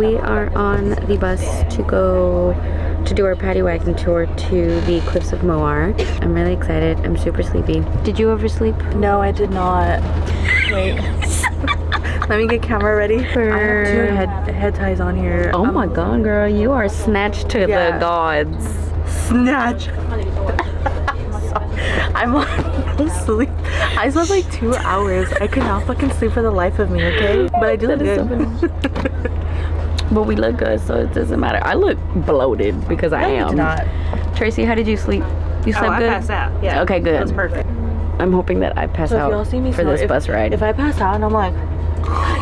We are on the bus to go to do our paddy wagon tour to the cliffs of Moar. I'm really excited. I'm super sleepy. Did you oversleep? No, I did not. Wait. Let me get camera ready. I have 2 head ties on here. Oh my god, girl. You are snatched to the gods. Snatch. I'm on sleep. I slept like 2 hours. I could not fucking sleep for the life of me, okay? But I do look good. But we look good, so it doesn't matter. I look bloated because I am. Did not. Tracy, how did you sleep? You slept good? I passed out. Yeah. Okay, good. That's perfect. I'm hoping that I pass out if y'all see me for this bus ride. If I pass out and I'm like,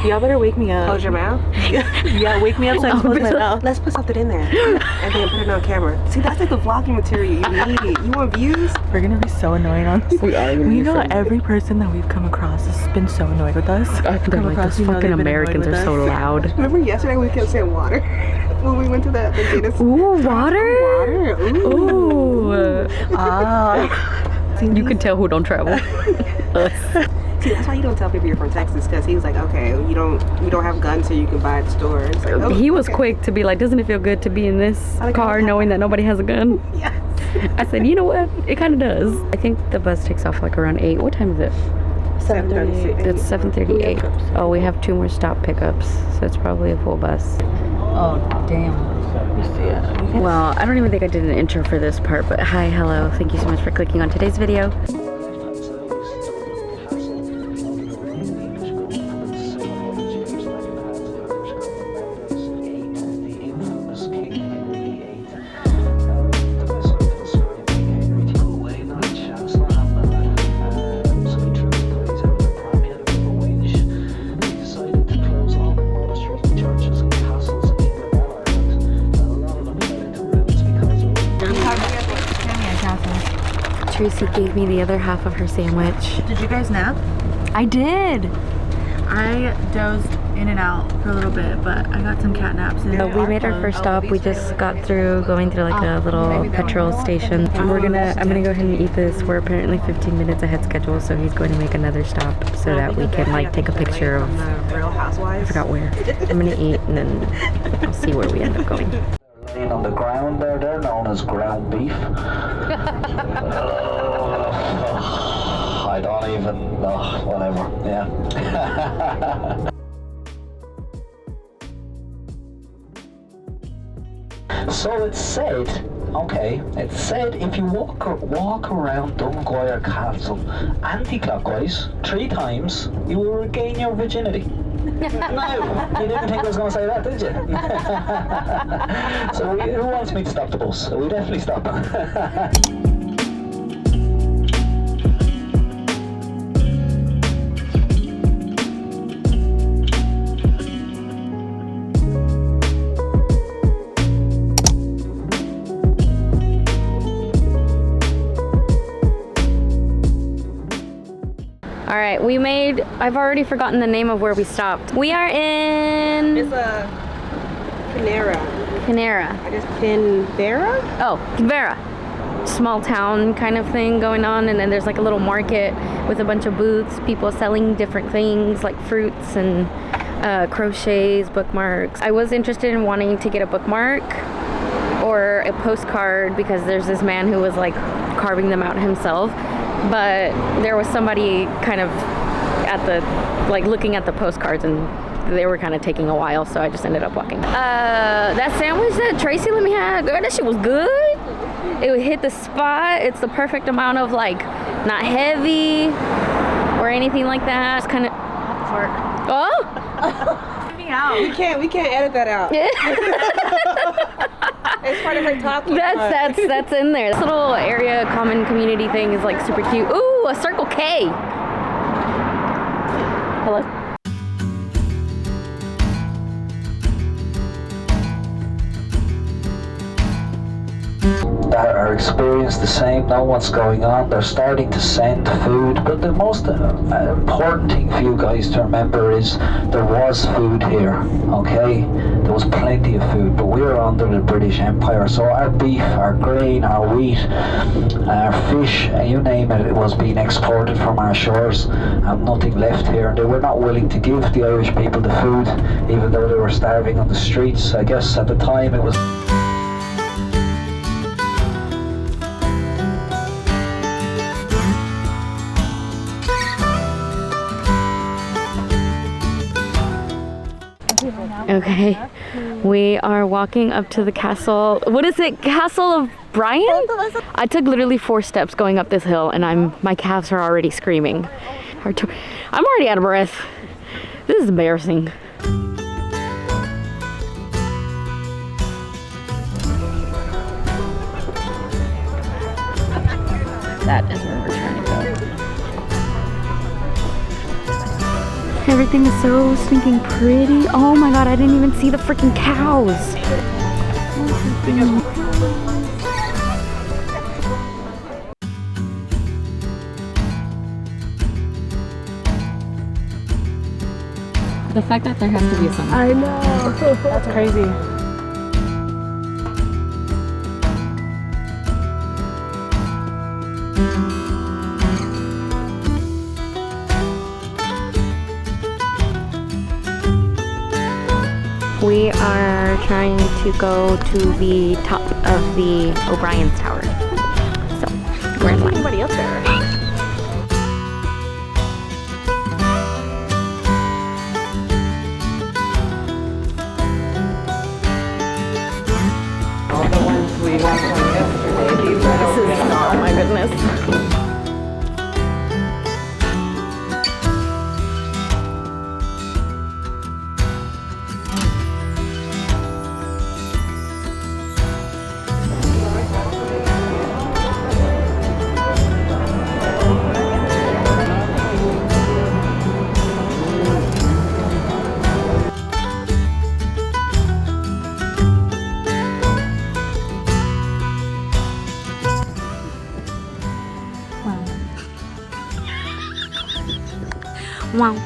y'all better wake me up. Close your mouth? Yeah, wake me up so I can close my mouth. Let's put something in there and then put it on camera. See, that's like the vlogging material you need. You want views? We're gonna be so annoying on this. We are gonna be know every person that we've come across has been so annoyed with us. They're like, those fucking Americans are so loud. Remember yesterday we kept saying water when we went to the Guinness? Ooh, water? Water. Ooh. You can tell who don't travel. Us. See, that's why you don't tell people you're from Texas, because he was like, okay, you don't have guns so you can buy at the store. It's like, oh, he was quick to be like, doesn't it feel good to be in this car knowing that nobody has a gun? Yes. I said, you know what? It kind of does. I think the bus takes off like around 8. What time is it? 7:38. It's 7:38. Oh, we have 2 more stop pickups, so it's probably a full bus. Oh, damn. Well, I don't even think I did an intro for this part, but hi, hello. Thank you so much for clicking on today's video. Tracy gave me the other half of her sandwich. Did you guys nap? I did. I dozed in and out for a little bit, but I got some cat naps in. We made our first stop. We just got through going through like a little petrol station. And I'm gonna go ahead and eat this. We're apparently 15 minutes ahead schedule, so he's going to make another stop so that we can like take a picture of Real Housewives. I forgot where. I'm gonna eat and then I'll see where we end up going. Laying on the ground there, they're known as ground beef. I don't even know, whatever, yeah. So it's said, it's said if you walk around Dungoyer Castle anti-clockwise 3 times, you will regain your virginity. No, you didn't think I was going to say that, did you? So who wants me to stop the bus? We definitely stop. All right, I've already forgotten the name of where we stopped. We are in... It's a Panera. Panera. I guess Pinvera? Oh, Pinvera. Small town kind of thing going on, and then there's like a little market with a bunch of booths, people selling different things like fruits and crochets, bookmarks. I was interested in wanting to get a bookmark or a postcard because there's this man who was like carving them out himself. But there was somebody kind of at the, like looking at the postcards and they were kind of taking a while, so I just ended up walking. That sandwich that Tracy let me have, girl, that shit was good. It hit the spot. It's the perfect amount of like, not heavy or anything like that. It's kind of, oh! Get me out. We can't edit that out. It's part of her talking. That's in there. This little area common community thing is like super cute. Ooh, a Circle K. Hello. that are experiencing the same, know what's going on. They're starting to send food, but the most important thing for you guys to remember is there was food here, okay? There was plenty of food, but we were under the British Empire, so our beef, our grain, our wheat, our fish, you name it, it was being exported from our shores, and nothing left here. And they were not willing to give the Irish people the food, even though they were starving on the streets. I guess at the time it was... Okay, we are walking up to the castle. What is it? Castle of Brian? I took literally 4 steps going up this hill, and my calves are already screaming. I'm already out of breath. This is embarrassing. That is where we're trying to go. Everything is so stinking pretty. Oh my god, I didn't even see the freaking cows. The fact that there has to be a sunset. I know. That's crazy. We are trying to go to the top of the O'Brien's Tower. So, we're in line. Anybody up there? All the ones we walked on yesterday. These are Oh my goodness. Wow.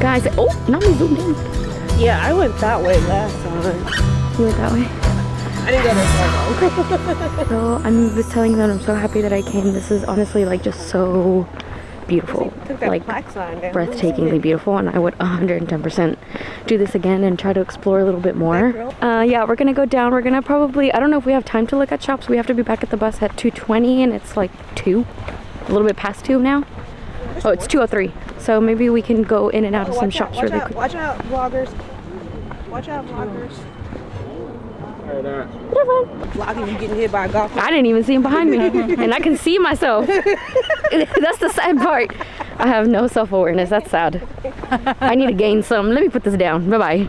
Guys, oh, not me zoomed in. Yeah, I went that way last time. You went that way? I didn't go this far. So I was telling them I'm so happy that I came. This is honestly like just so beautiful, like breathtakingly beautiful, and I would 110% do this again and try to explore a little bit more. Yeah, we're gonna go down. We're gonna probably, I don't know if we have time to look at shops. We have to be back at the bus at 2:20 and it's like 2, a little bit past 2 now. Oh, it's 2:03. So maybe we can go in and out of some shops really quick. Watch out, vloggers. Watch out, vloggers. Vlogging, you getting hit by a golf cart. I didn't even see him behind me, and I can see myself. That's the sad part. I have no self-awareness. That's sad. I need to gain some. Let me put this down. Bye-bye.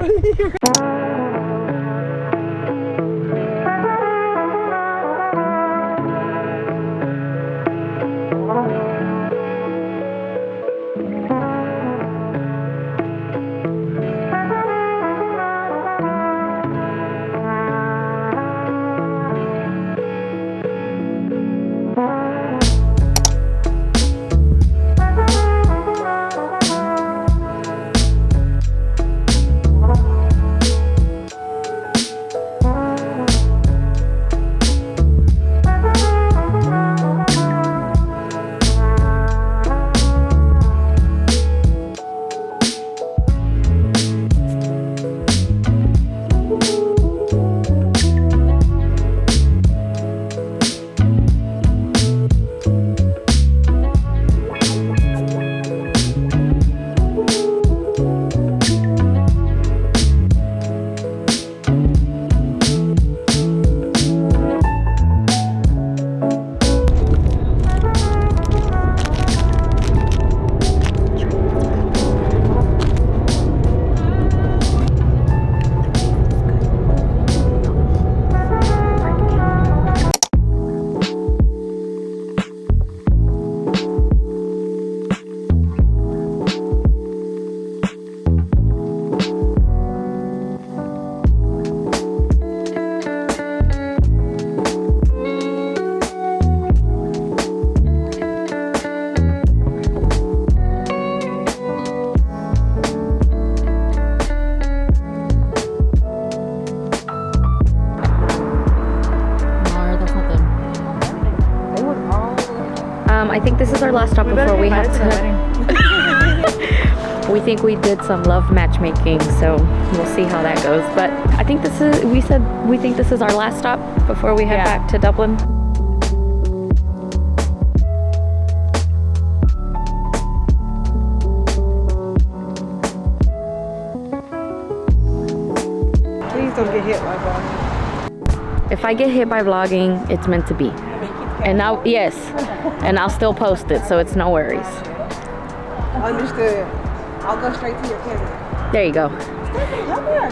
is our last stop before we have to. We think we did some love matchmaking, so we'll see how that goes. But I think this is, we think this is our last stop before we head back to Dublin. Please don't get hit by vlogging. If I get hit by vlogging, it's meant to be. And now, yes, and I'll still post it, so it's no worries. Understood. I'll go straight to your camera. There you go. Help her.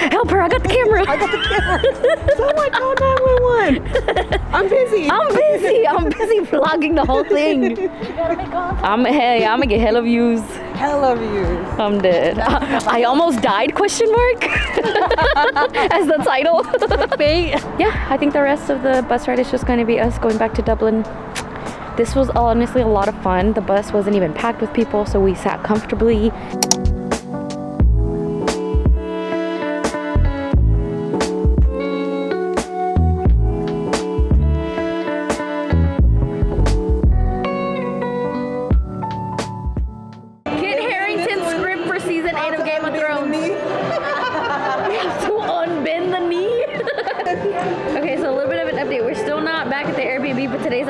Help her, I got the camera. I got the camera. Someone call 911. I'm busy. I'm busy vlogging the whole thing. I'm gonna get hella views. Hella views. I'm dead. I almost died, question mark? As the title. Yeah, I think the rest of the bus ride is just gonna be us going back to Dublin. This was honestly a lot of fun. The bus wasn't even packed with people, so we sat comfortably.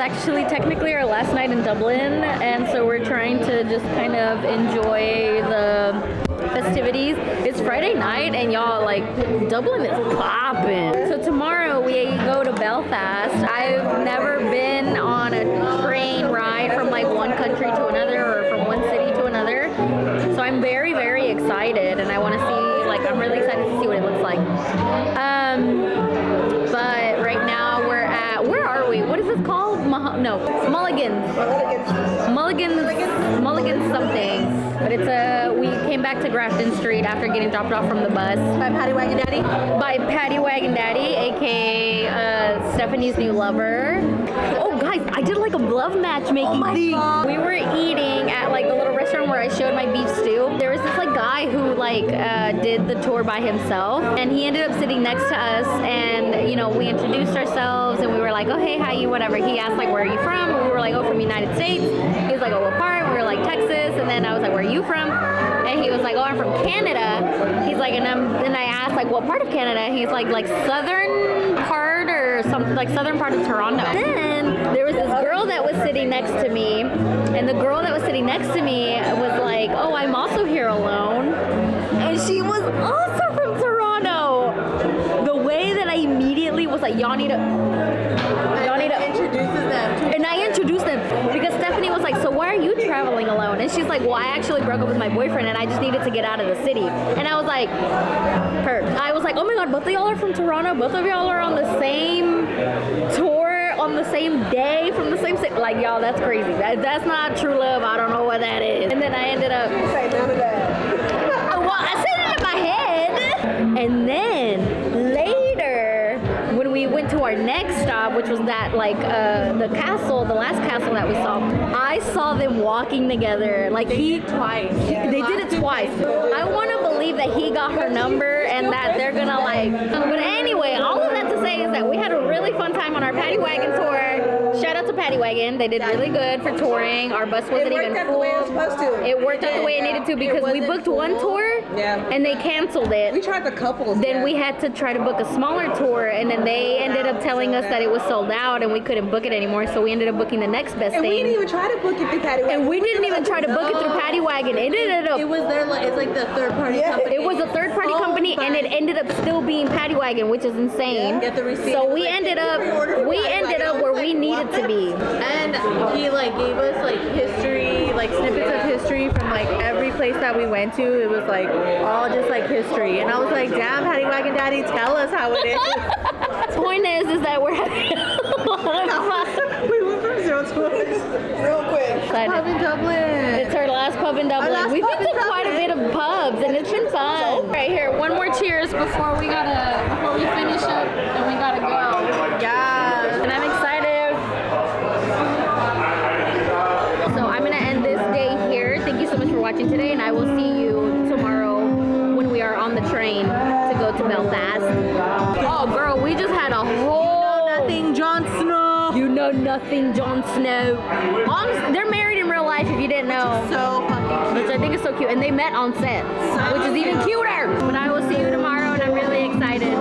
Actually technically our last night in Dublin, and so we're trying to just kind of enjoy the festivities. It's Friday night and y'all, like, Dublin is popping. So tomorrow we go to Belfast. I've never been on a train ride from like one country to another or from one city to another, so I'm very, very excited, and I want to see, like, I'm really excited to see what it looks like. But right now we're at, where are we? What is this called? Mulligan's something. But it's we came back to Grafton Street after getting dropped off from the bus. By Paddy Wagon Daddy? By Paddy Wagon Daddy, aka Stephanie's new lover. Oh guys, I did like a love matchmaking thing. God. We were eating at like the little restaurant where I showed my beef stew. There was this like guy who like did the tour by himself, and he ended up sitting next to us, and you know, we introduced ourselves and we were like, oh hey, how you, whatever. He asked like, where are you from? And we were like, oh, from the United States. He was like, oh, what part? We were like, Texas. And then I was like, where are you from? And he was like, oh, I'm from Canada. He's like, and I asked like, what part of Canada? He's like southern part or something, like southern part of Toronto. Then there was this girl that was sitting next to me, and the girl that was sitting next to me was like, oh, I'm also here alone. And she was also from Toronto. The way that I immediately was like, y'all need to introduces them. And I introduced them because Stephanie was like, so why are you traveling alone? And she's like, well, I actually broke up with my boyfriend and I just needed to get out of the city. And I was like, I was like, oh my god, both of y'all are from Toronto, both of y'all are on the same tour on the same day from the same city. Like, y'all, that's crazy. That's not true love. I don't know what that is. And then I ended up, Say none of that. well, I said it in my head. And then later, when we went to our next stop, which was that like the last castle that we saw, I saw them walking together. Like they did it twice. I want to believe that he got her number and that they're gonna like. But anyway, all of that to say is that we had a really fun time on our Paddy Wagon tour. Shout out to Paddy Wagon. They did really good for touring. Our bus wasn't even full. The way it was supposed to. It worked out the way it needed to because we booked one tour and they canceled it. We tried the couples. Then we had to try to book a smaller tour, and then they ended up telling us that it was sold out and we couldn't book it anymore, so we ended up booking the next best thing. We didn't even try to book it through Paddy Wagon. And we didn't even try to book it through Paddy Wagon. It ended up... It was it's like the third party company. It was a third party company, and it ended up still being Paddy Wagon, which is insane. Get the receipt. So we ended up where we needed to be. And he like gave us like history, like snippets of history from like every place that we went to. It was like all just like history. And I was like, damn, Paddy Wagon Daddy, tell us how it is. The point is that we're having a lot of fun. We went from 0 to 1 real quick. Pub in Dublin. It's our last pub in Dublin. We've been to quite a bit of pubs, and it's been fun. Right here, one more cheers before we finish up and we gotta go. Yeah. And I'm excited. So I'm gonna end this day here. Thank you so much for watching today, and I will see you tomorrow when we are on the train to go to Belfast. Oh girl, we just had a whole... Nothing, Jon Snow. You know nothing, Jon Snow. They're married life if you didn't know. So fucking Which I think is so cute. And they met on set, which is even cuter. But I will see you tomorrow and I'm really excited.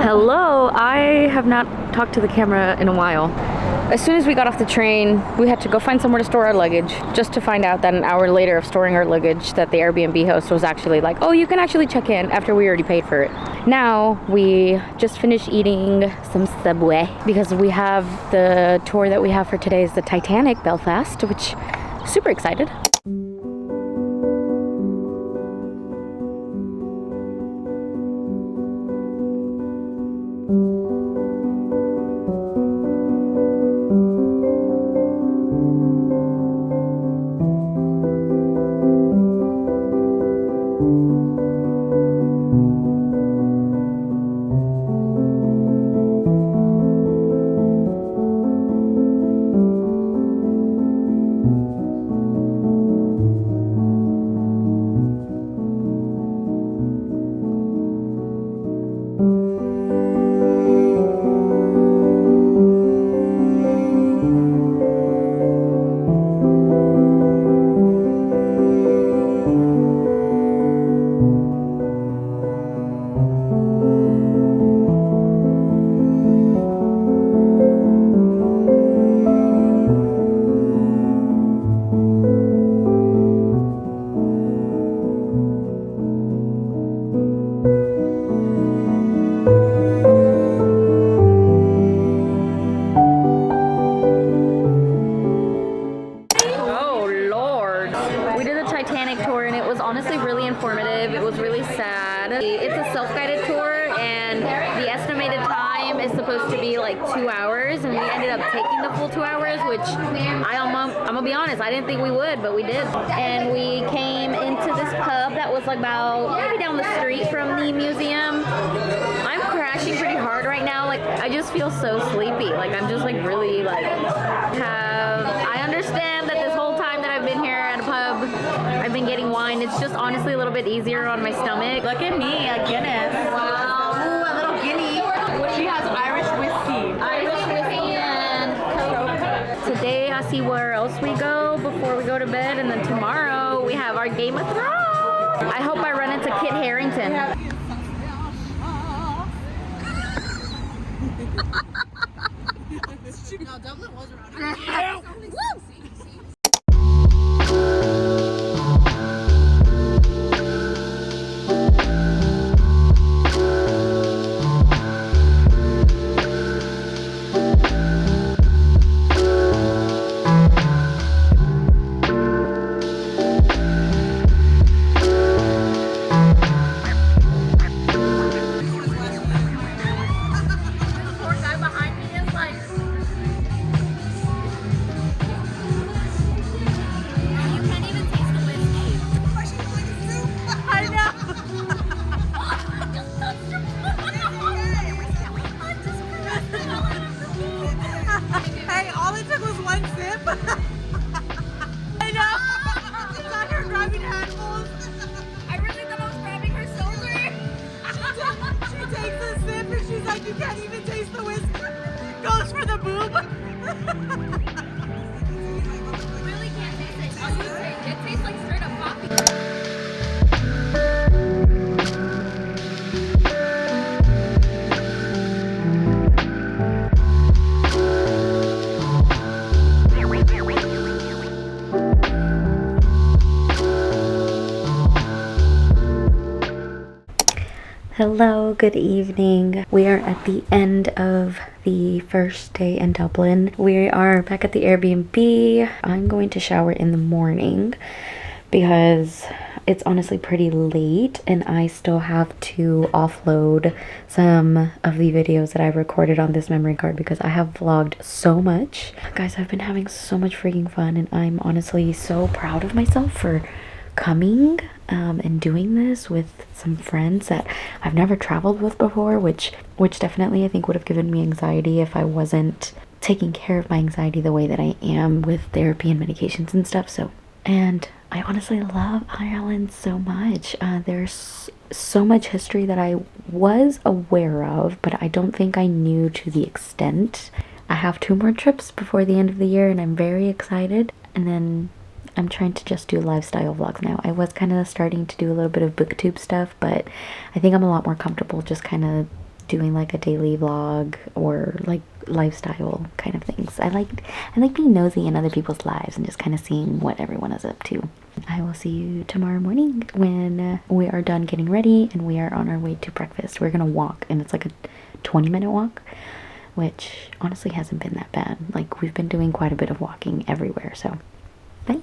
Hello, I have not talked to the camera in a while. As soon as we got off the train, we had to go find somewhere to store our luggage, just to find out that an hour later of storing our luggage that the Airbnb host was actually like, oh, you can actually check in after we already paid for it. Now, we just finished eating some Subway because we have the tour that we have for today is the Titanic Belfast, which super excited. Honestly really informative. It was really sad. It's a self-guided tour and the estimated time is supposed to be like 2 hours and we ended up taking the full 2 hours, which I'm gonna be honest, I didn't think we would, but we did. And we came into this pub that was like about maybe down the street from the museum. I'm crashing pretty hard right now. Like I just feel so sleepy. Like I'm just like really like I understand that this whole time that I've been here at a pub, I've been getting wine. It's just honestly a little bit easier on my stomach. Look at me, a Guinness. Wow. Ooh, a little guinea. She has Irish whiskey. Irish whiskey and Coke. Today I see where else we go before we go to bed, and then tomorrow we have our Game of Thrones. I hope I run into Kit Harington. No, Dublin was around. can't even taste the whiskey. Goes for the boob. Really can't taste it. All you taste, it tastes like straight up coffee. Hello, good evening. We are at the end of the first day in Dublin. We are back at the Airbnb. I'm going to shower in the morning because it's honestly pretty late and I still have to offload some of the videos that I recorded on this memory card because I have vlogged so much. Guys, I've been having so much freaking fun and I'm honestly so proud of myself for coming and doing this with some friends that I've never traveled with before, which definitely I think would have given me anxiety if I wasn't taking care of my anxiety the way that I am with therapy and medications and stuff. So, and I honestly love Ireland so much. There's so much history that I was aware of, but I don't think I knew to the extent. I have 2 more trips before the end of the year and I'm very excited. And then I'm trying to just do lifestyle vlogs now. I was kind of starting to do a little bit of booktube stuff, but I think I'm a lot more comfortable just kind of doing like a daily vlog or like lifestyle kind of things. I like being nosy in other people's lives and just kind of seeing what everyone is up to. I will see you tomorrow morning when we are done getting ready and we are on our way to breakfast. We're gonna walk and it's like a 20-minute walk, which honestly hasn't been that bad. Like we've been doing quite a bit of walking everywhere, so bye.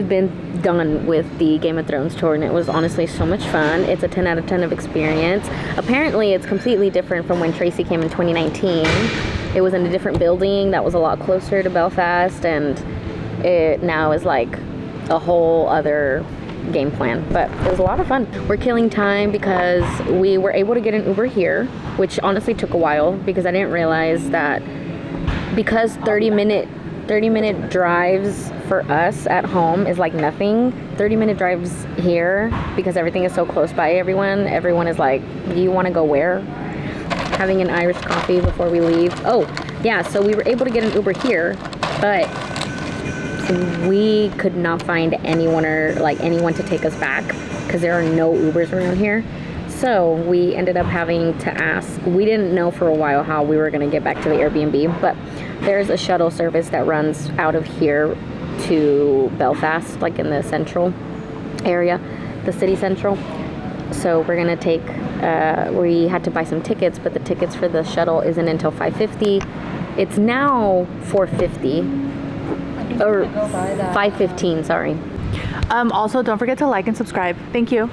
we've been done with the Game of Thrones tour, and it was honestly so much fun. It's a 10 out of 10 of experience. Apparently, it's completely different from when Tracy came in 2019. It was in a different building that was a lot closer to Belfast, and it now is like a whole other game plan. But it was a lot of fun. We're killing time because we were able to get an Uber here, which honestly took a while because I didn't realize that because 30-minute drives for us at home is like nothing. 30-minute drives here, because everything is so close by everyone is like, do you want to go where? Having an Irish coffee before we leave. Oh yeah, so we were able to get an Uber here, but we could not find anyone to take us back because there are no Ubers around here. So we ended up having to ask. We didn't know for a while how we were going to get back to the Airbnb, but there's a shuttle service that runs out of here to Belfast, like in the central area, the city central. So we're going to take, we had to buy some tickets, but the tickets for the shuttle isn't until 5:50. It's now 4:50. Or 5:15, sorry. Also, don't forget to like and subscribe. Thank you.